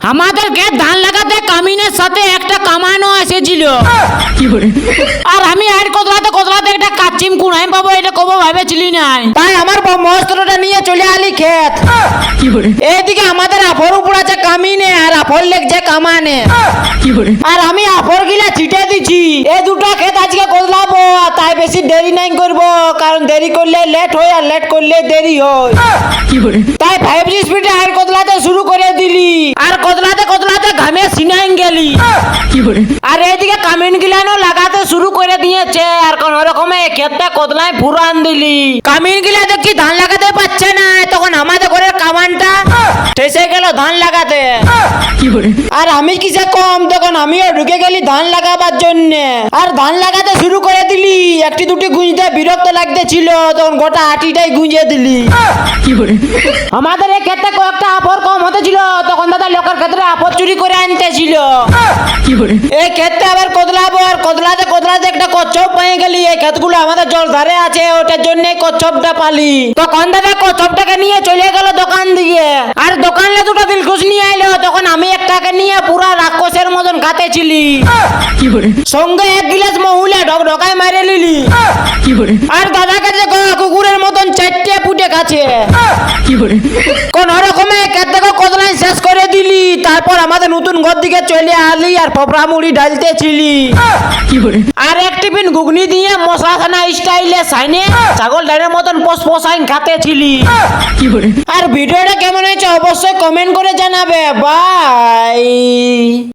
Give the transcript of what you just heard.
আমাদের ক্ষেত ধান লাগাতে কামিনের সাথে একটা কামানো এসেছিল। আর আমি আর কোতলাতে একটা কাচ্চিম কুড়াই পাবো এটা কবো ভেবেছিলি নাই, তাই আমার মস্ত্রটা নিয়ে চলে আলি ক্ষেত। এইদিকে আমাদের আফর উপর আছে কামিনে আর আফর লেগছে কামানে। আর আমি আফর গিলা ছিটে দিছি। এই দুটো ক্ষেত আজকে কোতলাবো, তাই বেশি দেরি নাই করবো, কারণ দেরি করলে লেট হয় আর লেট করলে দেরি হয়। তাই 5G স্পিডে আর কোতলাতে শুরু করে দিলি, আর কোতলাতে ঘামে সিনাই গেলি। আর এইদিকে কামিন গিলানো লাগাতে শুরু করে দিয়েছে, আর কোন রকমে ক্ষেতটা কোতলায় পুরান দিলি। কামিন গিলা দেখছি ধান লাগাতে পারছে না, তখন আমাদের ঘরের কামানটা ঠেসে গেল ধান লাগাতে। আর আমি কিসে কম, তখন আমিও ঢুকে গেলি ধান লাগাবার জন্য। আর ধান লাগাতে শুরু করে দিলি, একটি দুটি গুঁজতে বিরক্ত লাগতেছিল, তখন গোটা আটিটাই গুঁজে দিলি। আমাদের এই ক্ষেত্রে কয়েকটা আপর কম হতেছিল, তখন দাদা লোকের ক্ষেত্রে আপর চুরি করে আনতেছিল। এই ক্ষেত্রে আবার কোতলাবো, আর কোতলাতে একটা কচ্ছপ পেয়ে গেলি। এই ক্ষেতগুলো আমাদের জল ধারে আছে, ওটার জন্য কচ্ছপটা পালি। তখন দাদা কচ্ছপটাকে নিয়ে চলে গেল দোকান দিয়ে, আর দোকানে দুটো দিলখুশ নিয়ে আইলো। তখন আমি একটাকে নিয়ে পুরা রাক্ষসের মতন খাতেছিলি। সঙ্গে 1 গিলাস মহুলে ঢকায় মারে লিলি। আর দাদাকে যে কুকুরের মতন 4টে পুটে কাছে। কোন রকমে কেটে কতলাই শেষ করে দিলি। তারপর আমাদের নতুন ঘর দিকে চলে আলি, আর পপড়া মুড়ি ঢালতেছিলি। আর এক টিফিন ঘুগনি দিয়ে মশলা খানা স্টাইলে সাইনে ছাগল ডাইনের মতন পোসাইন খাতেছিলি। আর ভিডিওটা কেমন হয়েছে অবশ্যই কমেন্ট করে জানাবে। বাই।